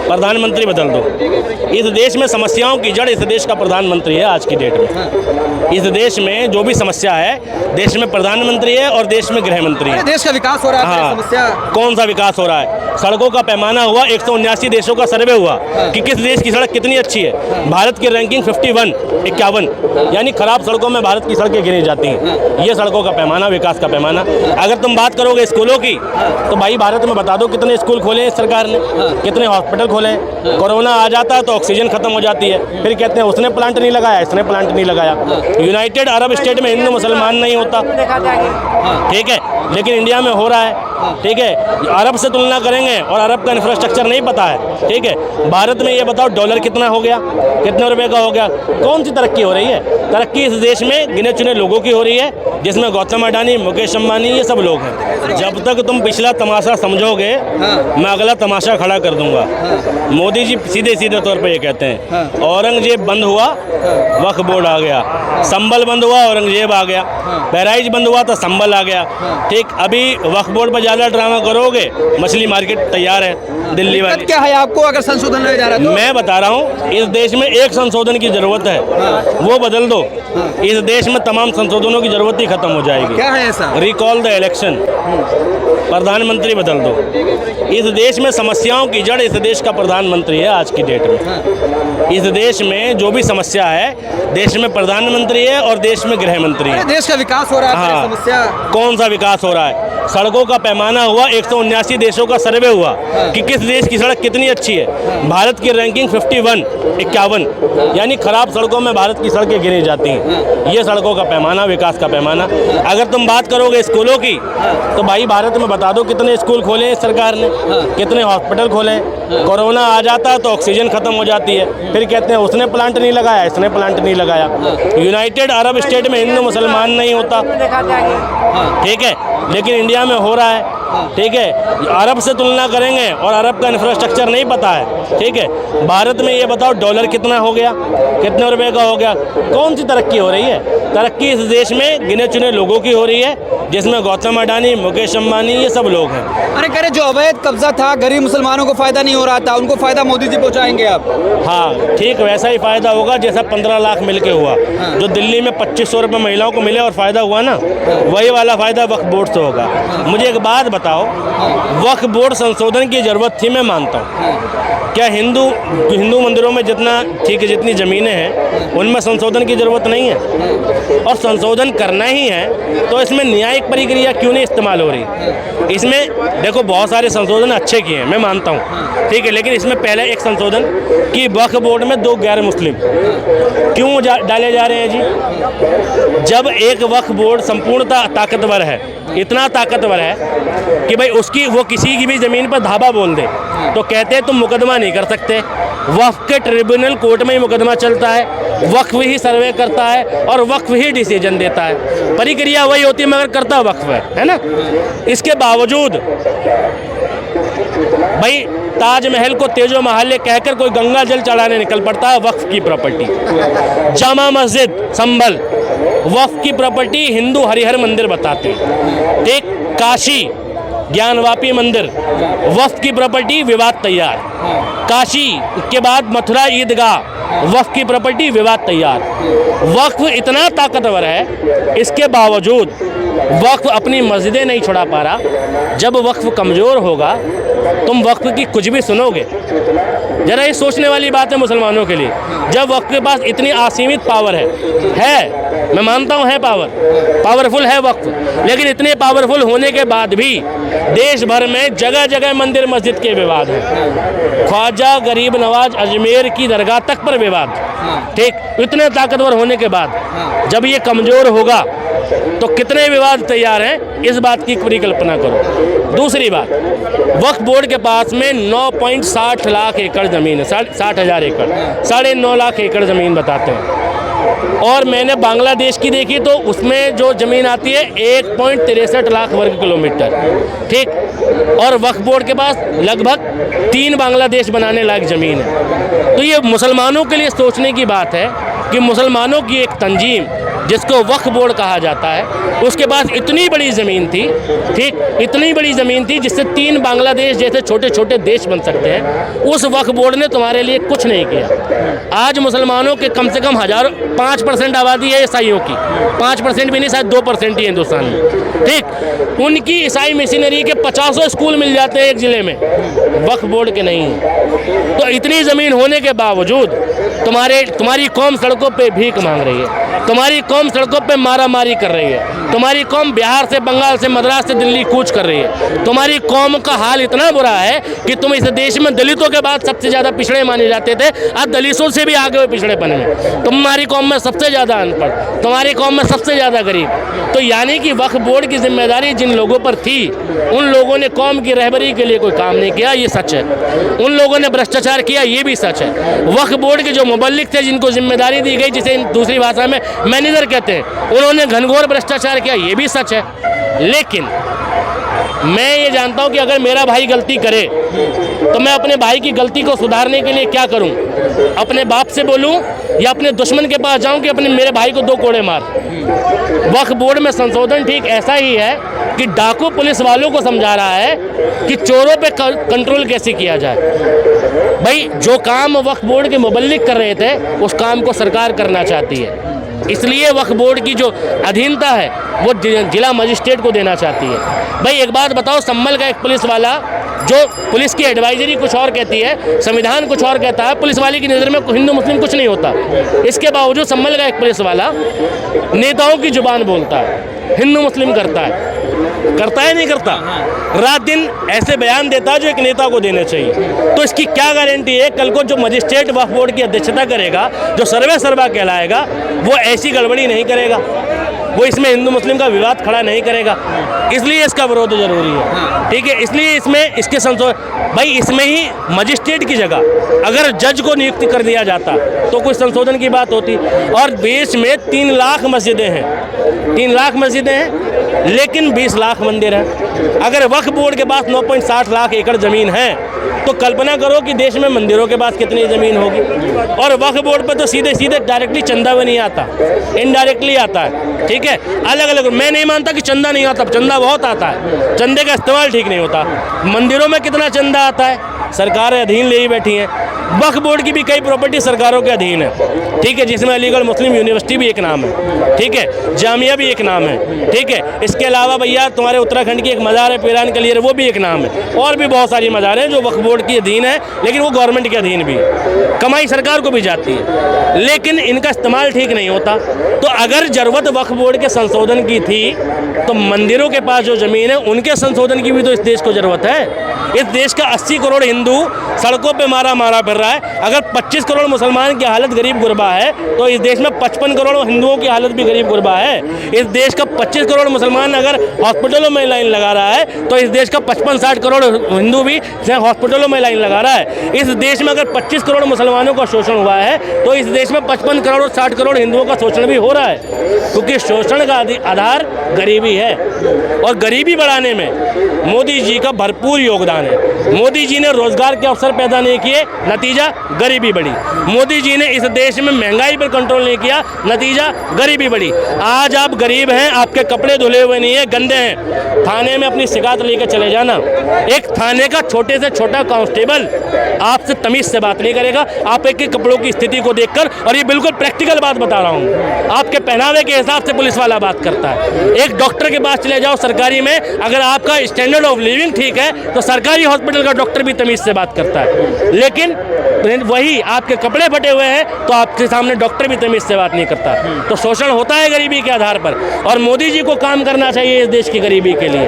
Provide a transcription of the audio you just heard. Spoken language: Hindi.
प्रधानमंत्री बदल दो। इस देश में समस्याओं की जड़ इस देश का प्रधानमंत्री है। आज की डेट में इस देश में जो भी समस्या है, देश में प्रधानमंत्री है और देश में गृह मंत्री है। देश का विकास हो रहा है। हाँ, समस्या कौन सा विकास हो रहा है? सड़कों का पैमाना हुआ, 179 देशों का सर्वे हुआ कि किस देश की सड़क कितनी अच्छी है। भारत की रैंकिंग 51, यानी खराब सड़कों में भारत की सड़कें गिनी जाती हैं। ये सड़कों का पैमाना, विकास का पैमाना। अगर तुम बात करोगे स्कूलों की, तो भाई भारत में बता दो कितने स्कूल खोले हैं सरकार ने, कितने हॉस्पिटल खोले हैं। कोरोना आ जाता है तो ऑक्सीजन खत्म हो जाती है, फिर कहते हैं उसने प्लांट नहीं लगाया, इसने प्लांट नहीं लगाया। यूनाइटेड अरब स्टेट में हिंदू मुसलमान नहीं होता, ठीक है, लेकिन इंडिया में हो रहा है। ठीक है, अरब से तुलना करेंगे और अरब का इंफ्रास्ट्रक्चर नहीं पता है। ठीक है, भारत में ये बताओ डॉलर कितना हो गया, कितने रुपए का हो गया, कौन सी तरक्की हो रही है? तरक्की इस देश में गिने चुने लोगों की हो रही है, जिसमें गौतम अडानी, मुकेश अंबानी, ये सब लोग हैं। जब तक तुम पिछला तमाशा समझोगे, मैं अगला तमाशा खड़ा कर दूंगा। मोदी जी सीधे सीधे तौर पर ये कहते हैं, औरंगजेब बंद हुआ, वक्फ बोर्ड आ गया। संबल बंद हुआ, औरंगजेब आ गया। बहराइच बंद हुआ तो संबल आ गया। ठीक, अभी वक्फ बोर्ड पर ज़्यादा ड्रामा करोगे, मछली मार्केट तैयार है दिल्ली वाली। क्या है आपको अगर संशोधन नहीं जा रहा तो? मैं बता रहा हूँ, इस देश में एक संशोधन की जरूरत है, वो बदल दो। इस देश में तमाम संशोधनों की जरूरत ही खत्म हो जाएगी। क्या है ऐसा? रिकॉल द इलेक्शन, प्रधानमंत्री बदल दो। इस देश में समस्याओं की जड़ इस देश का प्रधानमंत्री है। आज की डेट में इस देश में जो भी समस्या है, देश में प्रधानमंत्री है और देश में गृह मंत्री है। देश का विकास हो रहा है। हाँ, समस्या कौन सा विकास हो रहा है? सड़कों का पैमाना हुआ, 179 देशों का सर्वे हुआ कि किस देश की सड़क कितनी अच्छी है। भारत की रैंकिंग 51, यानी खराब सड़कों में भारत की सड़कें गिनी जाती हैं। ये सड़कों का पैमाना, विकास का पैमाना। अगर तुम बात करोगे स्कूलों की, तो भाई भारत में बता दो कितने स्कूल खोले हैं सरकार ने, कितने हॉस्पिटल खोले हैं। कोरोना आ जाता है तो ऑक्सीजन खत्म हो जाती है, फिर कहते हैं उसने प्लांट नहीं लगाया, इसने प्लांट नहीं लगाया। यूनाइटेड अरब स्टेट में हिंदू मुसलमान नहीं होता, ठीक है, लेकिन इंडिया में हो रहा है। ठीक है, अरब से तुलना करेंगे और अरब का इंफ्रास्ट्रक्चर नहीं पता है। ठीक है, भारत में ये बताओ डॉलर कितना हो गया, कितने रुपए का हो गया, कौन सी तरक्की हो रही है? तरक्की इस देश में गिने चुने लोगों की हो रही है, जिसमें गौतम अडानी, मुकेश अंबानी, ये सब लोग हैं। अरे कह रहे जो अवैध कब्जा था, गरीब मुसलमानों को फायदा नहीं हो रहा था, उनको फायदा मोदी जी पहुंचाएंगे आप? हाँ, ठीक वैसा ही फायदा होगा जैसा 15 लाख मिलके हुआ। जो दिल्ली में 2500 रुपये महिलाओं को मिले और फायदा हुआ ना, वही वाला फायदा वक्फ बोर्ड से होगा। मुझे एक बात बताओ, वक्फ बोर्ड संशोधन की जरूरत थी, मैं मानता हूँ। क्या हिंदू मंदिरों में जितनी ज़मीनें हैं उनमें संशोधन की ज़रूरत नहीं है? और संशोधन करना ही है तो इसमें न्यायिक प्रक्रिया क्यों नहीं इस्तेमाल हो रही? इसमें देखो बहुत सारे संशोधन अच्छे किए हैं, मैं मानता हूँ, ठीक है, लेकिन इसमें पहले एक संशोधन कि वक्फ बोर्ड में 2 गैर मुस्लिम क्यों डाले जा रहे हैं जी? जब एक वक्फ बोर्ड संपूर्णतः ताकतवर है, इतना ताकतवर है कि भाई वो किसी की भी ज़मीन पर धाबा बोल दे तो कहते हैं तुम मुकदमा नहीं कर सकते। वक्फ के ट्रिब्यूनल कोर्ट में ही मुकदमा चलता है, वक्फ ही सर्वे करता है और वक्फ ही डिसीजन देता है। प्रक्रिया वही होती है मगर करता वक्फ है ना। इसके बावजूद भाई ताजमहल को तेजो महल कहकर कोई गंगा जल चढ़ाने निकल पड़ता है, वक्फ की प्रॉपर्टी। जामा मस्जिद संभल वक्फ की प्रॉपर्टी, हिंदू हरिहर मंदिर बताते हैं। ठीक, काशी ज्ञानवापी मंदिर वक्फ की प्रॉपर्टी, विवाद तैयार। काशी के बाद मथुरा ईदगाह वक्फ की प्रॉपर्टी, विवाद तैयार। वक्फ इतना ताकतवर है, इसके बावजूद वक्फ अपनी मस्जिदें नहीं छुड़ा पा रहा। जब वक्फ कमज़ोर होगा तुम वक्फ की कुछ भी सुनोगे। जरा ये सोचने वाली बात है मुसलमानों के लिए। जब वक्फ के पास इतनी असीमित पावर है, मैं मानता हूँ है पावरफुल है वक्फ, लेकिन इतने पावरफुल होने के बाद भी देश भर में जगह जगह मंदिर मस्जिद के विवाद हैं। ख्वाजा गरीब नवाज अजमेर की दरगाह तक पर विवाद। ठीक, इतने ताकतवर होने के बाद जब ये कमज़ोर होगा तो कितने विवाद तैयार हैं, इस बात की परिकल्पना करो। दूसरी बात, वक्फ बोर्ड के पास में 9.60 लाख एकड़ ज़मीन है, 60,000 एकड़, 9.5 लाख एकड़ ज़मीन बताते हैं। और मैंने बांग्लादेश की देखी तो उसमें जो ज़मीन आती है 1.63 लाख वर्ग किलोमीटर। ठीक, और वक्फ बोर्ड के पास लगभग 3 बांग्लादेश बनाने लायक ज़मीन है। तो ये मुसलमानों के लिए सोचने की बात है कि मुसलमानों की एक तंजीम जिसको वक्फ बोर्ड कहा जाता है, उसके पास इतनी बड़ी ज़मीन थी, ठीक, इतनी बड़ी ज़मीन थी जिससे 3 बांग्लादेश जैसे छोटे छोटे देश बन सकते हैं। उस वक्फ बोर्ड ने तुम्हारे लिए कुछ नहीं किया। आज मुसलमानों के कम से कम 5% आबादी है ईसाइयों की, 5% भी नहीं, शायद 2% ही हिंदुस्तान में, ठीक। उनकी ईसाई मिशनरी के 50 स्कूल मिल जाते हैं एक ज़िले में, वक्फ बोर्ड के नहीं है। तो इतनी ज़मीन होने के बावजूद तुम्हारी कौम सड़कों पे भीख मांग रही है, तुम्हारी कौम सड़कों पे मारा मारी कर रही है, तुम्हारी कौम बिहार से, बंगाल से, मद्रास से दिल्ली कूच कर रही है। तुम्हारी कौम का हाल इतना बुरा है कि तुम इस देश में दलितों के बाद सबसे ज़्यादा पिछड़े माने जाते थे, आज दलितों से भी आगे हुए पिछड़ेपन में। तुम्हारी कौम में सबसे ज़्यादा अनपढ़, तुम्हारी कौम में सबसे ज़्यादा गरीब। तो यानी कि वक्फ बोर्ड की जिम्मेदारी जिन लोगों पर थी, उन लोगों ने कौम की रहबरी के लिए कोई काम नहीं किया, ये सच है। उन लोगों ने भ्रष्टाचार किया, ये भी सच है। वक्फ बोर्ड के जो मुबल्लिक थे, जिनको जिम्मेदारी दी गई, जिसे दूसरी भाषा में मैनेजर कहते हैं, उन्होंने घनघोर भ्रष्टाचार किया, ये भी सच है। लेकिन मैं ये जानता हूं कि अगर मेरा भाई गलती करे तो मैं अपने भाई की गलती को सुधारने के लिए क्या करूं? अपने बाप से बोलूं या अपने दुश्मन के पास जाऊं कि अपने मेरे भाई को 2 कोड़े मार? वक्फ बोर्ड में संशोधन ठीक ऐसा ही है कि डाकू पुलिस वालों को समझा रहा है कि चोरों पे कंट्रोल कैसे किया जाए। भाई, जो काम वक्फ बोर्ड के मुबल्लिक कर रहे थे, उस काम को सरकार करना चाहती है, इसलिए वक्फ बोर्ड की जो अधीनता है वो जिला मजिस्ट्रेट को देना चाहती है। भाई एक बात बताओ, संभल का एक पुलिस वाला, जो पुलिस की एडवाइजरी कुछ और कहती है, संविधान कुछ और कहता है, पुलिस वाले की नज़र में हिंदू मुस्लिम कुछ नहीं होता, इसके बावजूद संभल का एक पुलिस वाला नेताओं की जुबान बोलता है, हिंदू मुस्लिम करता है नहीं करता, रात दिन ऐसे बयान देता है जो एक नेता को देने चाहिए। तो इसकी क्या गारंटी है कल को जो मजिस्ट्रेट वक्फ बोर्ड की अध्यक्षता करेगा, जो सर्वा कहलाएगा, वो ऐसी गड़बड़ी नहीं करेगा, वो इसमें हिंदू मुस्लिम का विवाद खड़ा नहीं करेगा। इसलिए इसका विरोध जरूरी है, ठीक है। इसलिए इसमें इसके संशोधन, भाई इसमें ही मजिस्ट्रेट की जगह अगर जज को नियुक्त कर दिया जाता तो कुछ संशोधन की बात होती। और देश में 3 लाख मस्जिदें हैं, 3 लाख मस्जिदें हैं, लेकिन 20 लाख मंदिर हैं। अगर वक्फ बोर्ड के पास 9.60 लाख एकड़ ज़मीन है तो कल्पना करो कि देश में मंदिरों के पास कितनी ज़मीन होगी। और वक्फ बोर्ड पर तो सीधे सीधे डायरेक्टली चंदा भी नहीं आता, इनडायरेक्टली आता है, ठीक है। अलग अलग, मैं नहीं मानता कि चंदा नहीं आता, चंदा बहुत आता है, चंदे का इस्तेमाल ठीक नहीं होता। मंदिरों में कितना चंदा आता है, सरकारें अधीन ले ही बैठी हैं। वक्फ बोर्ड की भी कई प्रॉपर्टी सरकारों के अधीन है, ठीक है, जिसमें अलीगढ़ मुस्लिम यूनिवर्सिटी भी एक नाम है, ठीक है, जामिया भी एक नाम है, ठीक है। इसके अलावा भैया तुम्हारे उत्तराखंड की एक मज़ार है पीरान कलियर, वो भी एक नाम है। और भी बहुत सारी मज़ारें हैं जो वक्फ बोर्ड की अधीन है, लेकिन वो गवर्नमेंट के अधीन भी, कमाई सरकार को भी जाती है, लेकिन इनका इस्तेमाल ठीक नहीं होता। तो अगर ज़रूरत वक्फ बोर्ड के संशोधन की थी तो मंदिरों के पास जो ज़मीन है उनके संशोधन की भी तो इस देश को ज़रूरत है। इस देश का 80 करोड़ हिंदू सड़कों पे मारा फिर रहा है। अगर 25 करोड़ मुसलमान की हालत गरीब गुरबा है तो इस देश में 55 करोड़ हिंदुओं की हालत भी गरीब गुरबा है। इस देश का 25 करोड़ मुसलमान अगर हॉस्पिटलों में लाइन लगा रहा है तो इस देश का 55-60 करोड़ हिंदू भी हॉस्पिटलों में लाइन लगा रहा है। इस देश में अगर 25 करोड़ मुसलमानों का शोषण हुआ है तो इस देश में 55 करोड़ और 60 करोड़ हिंदुओं का शोषण भी हो रहा है, क्योंकि शोषण का आधार गरीबी है। और गरीबी बढ़ाने में मोदी जी का भरपूर योगदान है। मोदी जी ने रोजगार के अवसर पैदा नहीं किए, नतीजा गरीबी बढ़ी। मोदी जी ने इस देश में महंगाई पर कंट्रोल नहीं किया, नतीजा गरीबी बढ़ी। आज आप गरीब हैं, आपके कपड़े धुले हुए नहीं है, गंदे हैं, थाने में अपनी शिकायत लेकर चले जाना। एक थाने का छोटे से छोटा कांस्टेबल आपसे तमीज से बात नहीं करेगा, आप एक कपड़ों की स्थिति को देखकर, और ये बिल्कुल प्रैक्टिकल बात बता रहा हूँ, आपके पहनावे के हिसाब से पुलिस वाला बात करता है। एक डॉक्टर के पास चले जाओ सरकारी में, अगर आपका स्टैंडर्ड ऑफ लिविंग ठीक है तो सरकारी हॉस्पिटल का डॉक्टर भी तमीज से बात करता है। लेकिन वही आपके कपड़े फटे हुए हैं तो आपके सामने डॉक्टर भी तमीज से बात नहीं करता। तो शोषण होता है गरीबी के आधार पर, और मोदी जी को काम करना चाहिए इस देश की गरीबी के लिए।